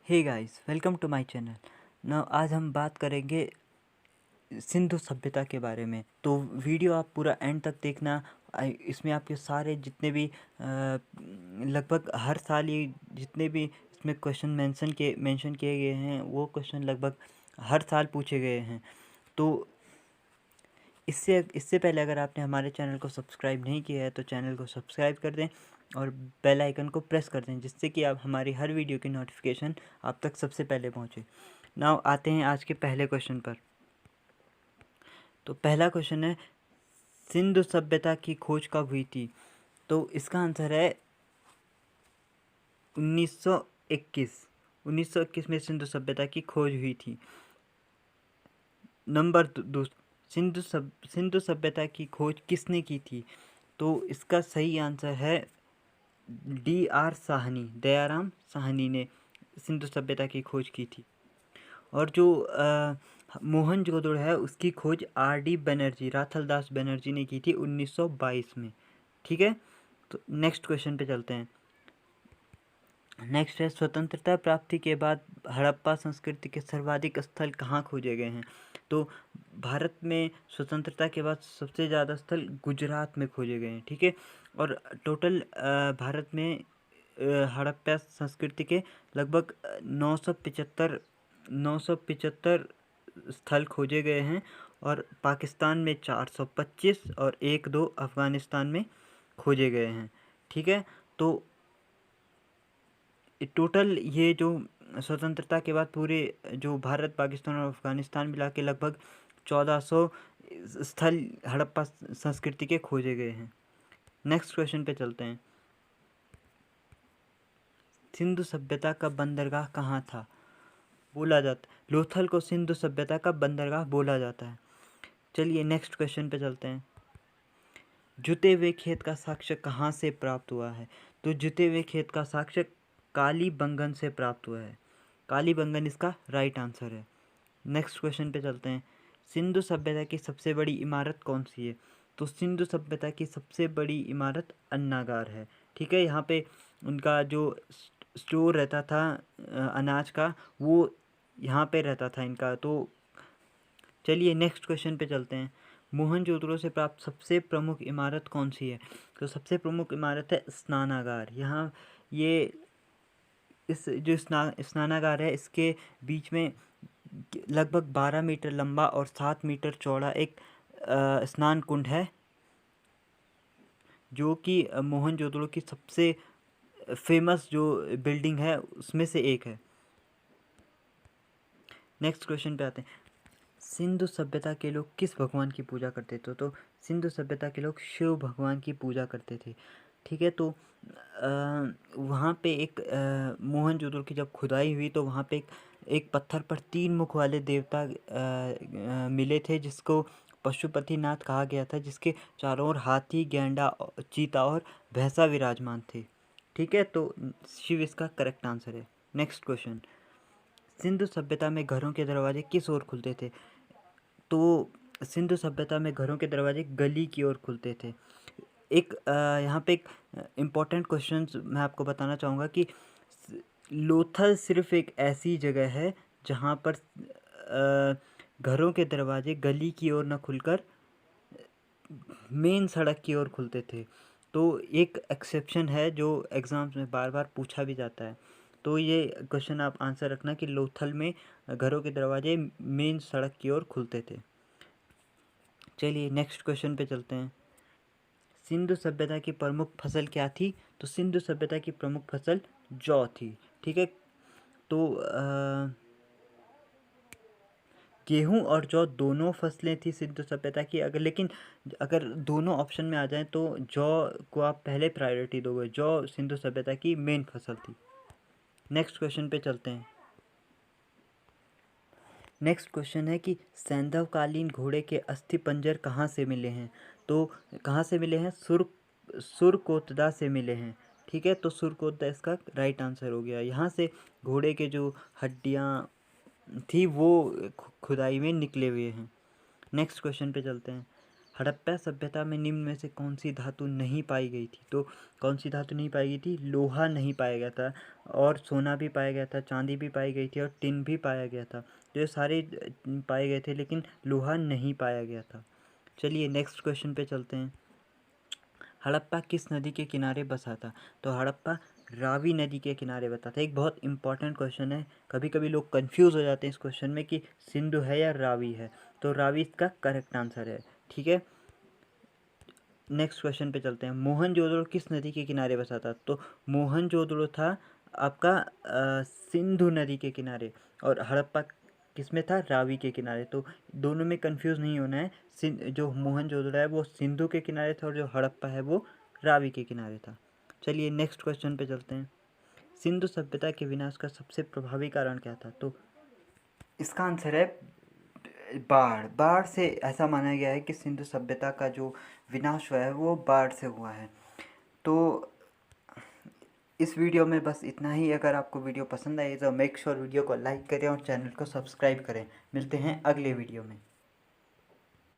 Hey guys, welcome to my channel. ना आज हम बात करेंगे सिंधु सभ्यता के बारे में। तो वीडियो आप पूरा एंड तक देखना। इसमें आपके सारे जितने भी लगभग हर साल ये जितने भी इसमें क्वेश्चन मेंशन किए गए हैं वो क्वेश्चन लगभग हर साल पूछे गए हैं। तो इससे इससे पहले अगर आपने हमारे चैनल को सब्सक्राइब नहीं किया है तो चैनल को सब्सक्राइब कर दें और बेल आइकन को प्रेस कर दें, जिससे कि आप हमारी हर वीडियो की नोटिफिकेशन आप तक सबसे पहले पहुंचे। नाउ आते हैं आज के पहले क्वेश्चन पर। तो पहला क्वेश्चन है, सिंधु सभ्यता की खोज कब हुई थी? तो इसका आंसर है 1921। 1921 में सिंधु सभ्यता की खोज हुई थी। नंबर दो, सिंधु सभ्यता की खोज किसने की थी? तो इसका सही आंसर है D.R. साहनी, दयाराम साहनी ने सिंधु सभ्यता की खोज की थी। और जो मोहनजोदड़ो है उसकी खोज R.D. बनर्जी, राथलदास बनर्जी ने की थी 1922 में। ठीक है, तो नेक्स्ट क्वेश्चन पे चलते हैं। नेक्स्ट है, स्वतंत्रता प्राप्ति के बाद हड़प्पा संस्कृति के सर्वाधिक स्थल कहाँ खोजे गए हैं? तो भारत में स्वतंत्रता के बाद सबसे ज़्यादा स्थल गुजरात में खोजे गए हैं। ठीक है, और टोटल भारत में हड़प्पा संस्कृति के लगभग 975 स्थल खोजे गए हैं, और पाकिस्तान में 425 और 1-2 अफ़गानिस्तान में खोजे गए हैं। ठीक है, तो टोटल ये जो स्वतंत्रता के बाद पूरे जो भारत, पाकिस्तान और अफ़गानिस्तान मिला के लगभग 1400 स्थल हड़प्पा संस्कृति के खोजे गए हैं। नेक्स्ट क्वेश्चन पे चलते हैं। सिंधु सभ्यता का बंदरगाह कहाँ था? बोला जाता लोथल को सिंधु सभ्यता का बंदरगाह बोला जाता है। चलिए नेक्स्ट क्वेश्चन पे चलते हैं। जुते हुए खेत का साक्ष्य कहाँ से प्राप्त हुआ है? तो जुते हुए खेत का साक्ष्य कालीबंगन से प्राप्त हुआ है। कालीबंगन इसका राइट आंसर है। नेक्स्ट क्वेश्चन पे चलते हैं। सिंधु सभ्यता की सबसे बड़ी इमारत कौन सी है? तो सिंधु सभ्यता की सबसे बड़ी इमारत अन्नागार है। ठीक है, यहाँ पे उनका जो स्टोर रहता था अनाज का, वो यहाँ पे रहता था इनका। तो चलिए नेक्स्ट क्वेश्चन पे चलते हैं। मोहनजोदड़ो से प्राप्त सबसे प्रमुख इमारत कौन सी है? तो सबसे प्रमुख इमारत है स्नानागार। यहाँ ये इस जो स्नानागार है इसके बीच में लगभग 12 मीटर लंबा और 7 मीटर चौड़ा एक स्नान कुंड है, जो कि मोहनजोदड़ो की सबसे फेमस जो बिल्डिंग है उसमें से एक है। नेक्स्ट क्वेश्चन पे आते हैं। सिंधु सभ्यता के लोग किस भगवान की पूजा करते थे? तो सिंधु सभ्यता के लोग शिव भगवान की पूजा करते थे। ठीक है, तो वहाँ पे एक मोहनजोदड़ो की जब खुदाई हुई तो वहाँ पे एक पत्थर पर 3 मुख वाले देवता मिले थे, जिसको पशुपतिनाथ कहा गया था, जिसके चारों ओर हाथी, गैंडा, चीता और भैंसा विराजमान थे। ठीक है, तो शिव इसका करेक्ट आंसर है। Next question. सिंधु सभ्यता में घरों के दरवाजे किस ओर खुलते थे? तो सिंधु सभ्यता में घरों के दरवाजे गली की ओर खुलते थे। एक यहाँ पे एक इम्पॉर्टेंट क्वेश्चन मैं आपको बताना चाहूँगा कि लोथल सिर्फ एक ऐसी जगह है जहाँ पर घरों के दरवाजे गली की ओर न खुलकर मेन सड़क की ओर खुलते थे। तो एक एक्सेप्शन है जो एग्ज़ाम्स में बार बार पूछा भी जाता है। तो ये क्वेश्चन आप आंसर रखना कि लोथल में घरों के दरवाजे मेन सड़क की ओर खुलते थे। चलिए नेक्स्ट क्वेश्चन पे चलते हैं। सिंधु सभ्यता की प्रमुख फसल क्या थी? तो सिंधु सभ्यता की प्रमुख फसल जौ थी। ठीक है, तो गेहूं और जौ दोनों फसलें थी सिंधु सभ्यता की। अगर दोनों ऑप्शन में आ जाएं तो जौ को आप पहले प्रायोरिटी दोगे। जौ सिंधु सभ्यता की मेन फसल थी। नेक्स्ट क्वेश्चन पे चलते हैं। नेक्स्ट क्वेश्चन है कि सैंधवकालीन घोड़े के अस्थि पंजर कहाँ से मिले हैं? तो कहाँ से मिले हैं? सुरकोतदा से मिले हैं। ठीक है, तो सुरकोतदा इसका राइट आंसर हो गया। यहाँ से घोड़े के जो हड्डियाँ थी वो खुदाई में निकले हुए हैं। नेक्स्ट क्वेश्चन पे चलते हैं। हड़प्पा सभ्यता में निम्न में से कौन सी धातु नहीं पाई गई थी? तो कौन सी धातु नहीं पाई गई थी? लोहा नहीं पाया गया था, और सोना भी पाया गया था, चांदी भी पाई गई थी, और टिन भी पाया गया था। तो ये सारे पाए गए थे, लेकिन लोहा नहीं पाया गया था। चलिए नेक्स्ट क्वेश्चन पे चलते हैं। हड़प्पा किस नदी के किनारे बसा था? तो हड़प्पा रावी नदी के किनारे बसा था। एक बहुत इंपॉर्टेंट क्वेश्चन है, कभी कभी लोग कंफ्यूज हो जाते हैं इस क्वेश्चन में कि सिंधु है या रावी है। तो रावी इसका करेक्ट आंसर है। ठीक है, नेक्स्ट क्वेश्चन पे चलते हैं। मोहनजोदड़ो किस नदी के किनारे बसा था? तो मोहनजोदड़ो था आपका सिंधु नदी के किनारे, और हड़प्पा किस में था? रावी के किनारे। तो दोनों में कंफ्यूज नहीं होना है, जो मोहनजोदड़ो है वो सिंधु के किनारे था, और जो हड़प्पा है वो रावी के किनारे था। चलिए नेक्स्ट क्वेश्चन पे चलते हैं। सिंधु सभ्यता के विनाश का सबसे प्रभावी कारण क्या था? तो इसका आंसर है बाढ़। बाढ़ से ऐसा माना गया है कि सिंधु सभ्यता का जो विनाश हुआ है वो बाढ़ से हुआ है। तो इस वीडियो में बस इतना ही। अगर आपको वीडियो पसंद आए तो मेक श्योर वीडियो को लाइक करें और चैनल को सब्सक्राइब करें। मिलते हैं अगले वीडियो में।